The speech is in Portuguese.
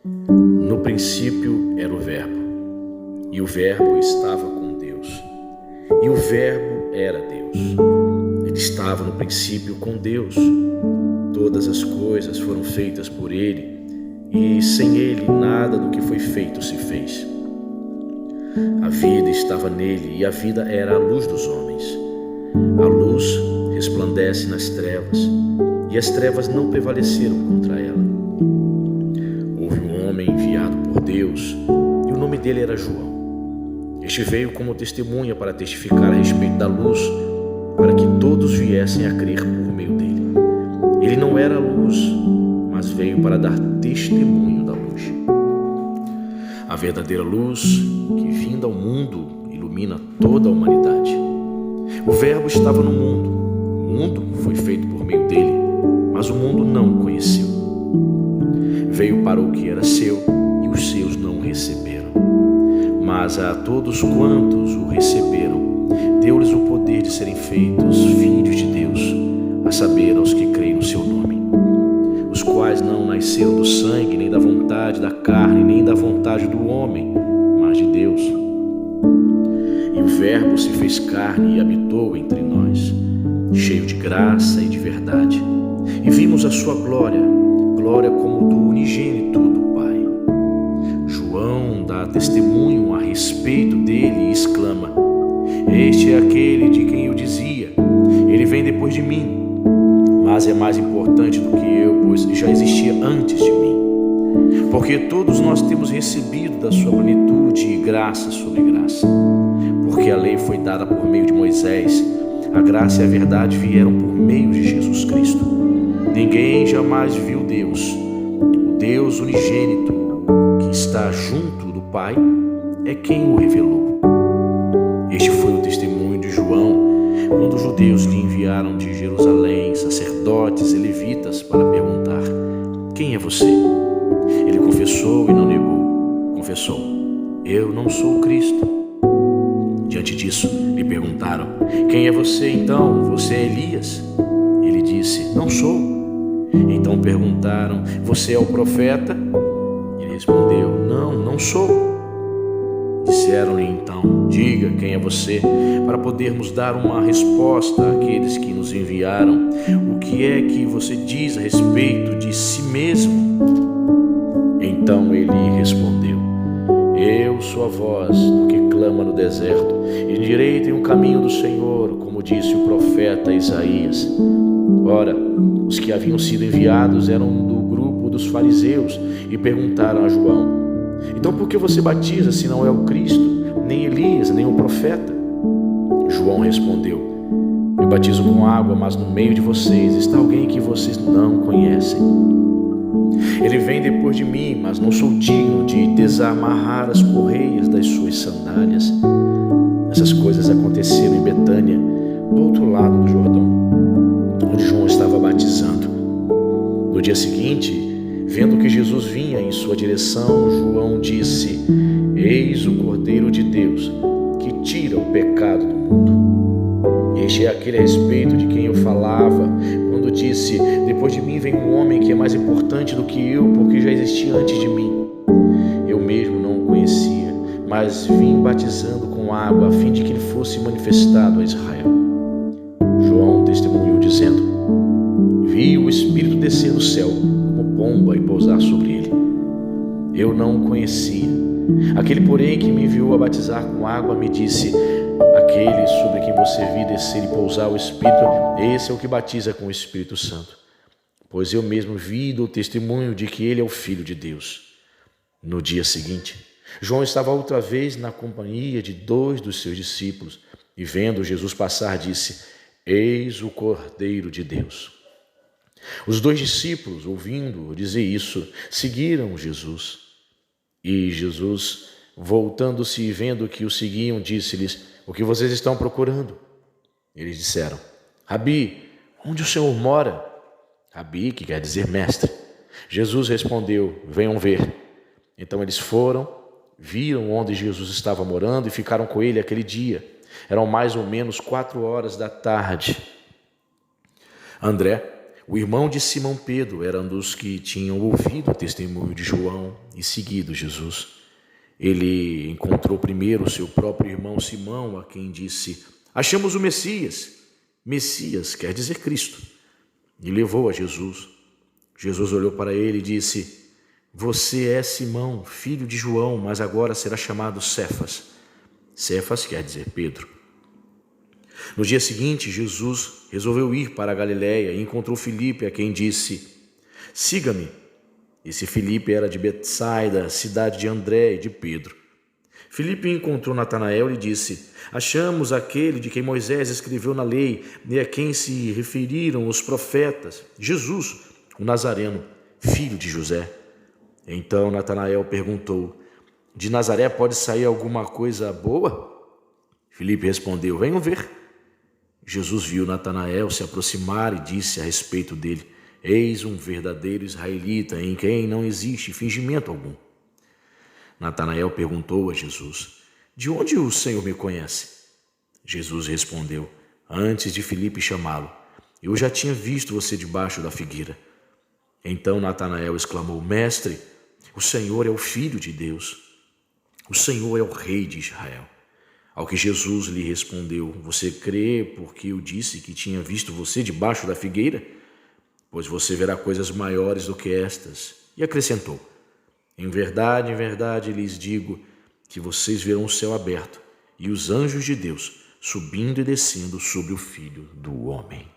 No princípio era o Verbo, e o Verbo estava com Deus, e o Verbo era Deus. Ele estava no princípio com Deus. Todas as coisas foram feitas por Ele, e sem Ele nada do que foi feito se fez. A vida estava nele, e a vida era a luz dos homens. A luz resplandece nas trevas, e as trevas não prevaleceram contra ela. Houve um homem enviado por Deus, e o nome dele era João. Este veio como testemunha para testificar a respeito da luz, para que todos viessem a crer por meio dele. Ele não era a luz, mas veio para dar testemunho da luz. A verdadeira luz, que vinda ao mundo, ilumina toda a humanidade. O Verbo estava no mundo. O mundo foi feito por meio dele, mas o mundo não o conheceu. Veio para o que era seu, e os seus não o receberam. Mas a todos quantos o receberam, deu-lhes o poder de serem feitos filhos de Deus, a saber, aos que creem no seu nome, os quais não nasceram do sangue, nem da vontade da carne, nem da vontade do homem, mas de Deus. E o Verbo se fez carne e habitou entre nós, cheio de graça e de verdade. E vimos a sua glória, glória como do unigênito do Pai. João dá testemunho a respeito dele e exclama: Este é aquele de quem eu dizia, ele vem depois de mim, mas é mais importante do que eu, pois já existia antes de mim. Porque todos nós temos recebido da sua plenitude graça sobre graça. Porque a lei foi dada por meio de Moisés, a graça e a verdade vieram por meio de Jesus Cristo. Ninguém jamais viu Deus. O Deus unigênito, que está junto do Pai, é quem o revelou. Este foi o testemunho de João, quando os judeus lhe enviaram de Jerusalém sacerdotes e levitas para perguntar: Quem é você? Ele confessou e não negou. Confessou: Eu não sou o Cristo. Diante disso, lhe perguntaram: Quem é você então? Você é Elias? Ele disse: Não sou. Então perguntaram: Você é o profeta? Ele respondeu: Não sou. Disseram-lhe então: Diga quem é você, para podermos dar uma resposta àqueles que nos enviaram. O que é que você diz a respeito de si mesmo? Então ele respondeu: Eu sou a voz do que clama no deserto, endireitem o caminho do Senhor, como disse o profeta Isaías. Ora, os que haviam sido enviados eram do grupo dos fariseus e perguntaram a João: Então por que você batiza se não é o Cristo, nem Elias, nem o profeta? João respondeu: Eu batizo com água, mas no meio de vocês está alguém que vocês não conhecem. Ele vem depois de mim, mas não sou digno de desamarrar as correias das suas sandálias. Essas coisas aconteceram em Betânia, do outro lado do Jordão, onde João estava batizando. No dia seguinte, vendo que Jesus vinha em sua direção, João disse: Eis o Cordeiro de Deus, que tira o pecado do mundo. Este é aquele a respeito de quem eu falava, quando disse: Depois de mim vem um homem que é mais importante do que eu, porque já existia antes de mim. Eu mesmo não o conhecia, mas vim batizando com água, a fim de que ele fosse manifestado a Israel. João testemunhou, dizendo: Vi o Espírito descer do céu como pomba e pousar sobre ele. Eu não o conhecia. Aquele, porém, que me enviou a batizar com água me disse: Aquele sobre quem você viu descer e pousar o Espírito, esse é o que batiza com o Espírito Santo. Pois eu mesmo vi e dou testemunho de que ele é o Filho de Deus. No dia seguinte, João estava outra vez na companhia de 2 dos seus discípulos e, vendo Jesus passar, disse: Eis o Cordeiro de Deus. Os 2 discípulos, ouvindo-o dizer isso, seguiram Jesus. E Jesus, voltando-se e vendo que o seguiam, disse-lhes: O que vocês estão procurando? Eles disseram: Rabi, onde o Senhor mora? Rabi, que quer dizer mestre. Jesus respondeu: Venham ver. Então eles foram, viram onde Jesus estava morando e ficaram com ele aquele dia. Eram mais ou menos 4 horas da tarde. André, O irmão de Simão Pedro era um dos que tinham ouvido o testemunho de João e seguido Jesus. Ele encontrou primeiro seu próprio irmão Simão, a quem disse: achamos o Messias. Messias quer dizer Cristo. E levou a Jesus. Jesus olhou para ele e disse: você é Simão, filho de João, mas agora será chamado Cefas. Cefas quer dizer Pedro. No dia seguinte, Jesus resolveu ir para a Galiléia e encontrou Filipe, a quem disse: siga-me. Esse Filipe era de Betsaida, cidade de André e de Pedro. Filipe encontrou Natanael e disse: achamos aquele de quem Moisés escreveu na lei e a quem se referiram os profetas, Jesus, o Nazareno, filho de José. Então Natanael perguntou: de Nazaré pode sair alguma coisa boa? Filipe respondeu: venham ver. Jesus viu Natanael se aproximar e disse a respeito dele: eis um verdadeiro israelita em quem não existe fingimento algum. Natanael perguntou a Jesus: de onde o Senhor me conhece? Jesus respondeu: antes de Filipe chamá-lo, eu já tinha visto você debaixo da figueira. Então Natanael exclamou: mestre, o Senhor é o Filho de Deus. O Senhor é o Rei de Israel. Ao que Jesus lhe respondeu: você crê porque eu disse que tinha visto você debaixo da figueira? Pois você verá coisas maiores do que estas. E acrescentou: em verdade lhes digo que vocês verão o céu aberto e os anjos de Deus subindo e descendo sobre o Filho do Homem.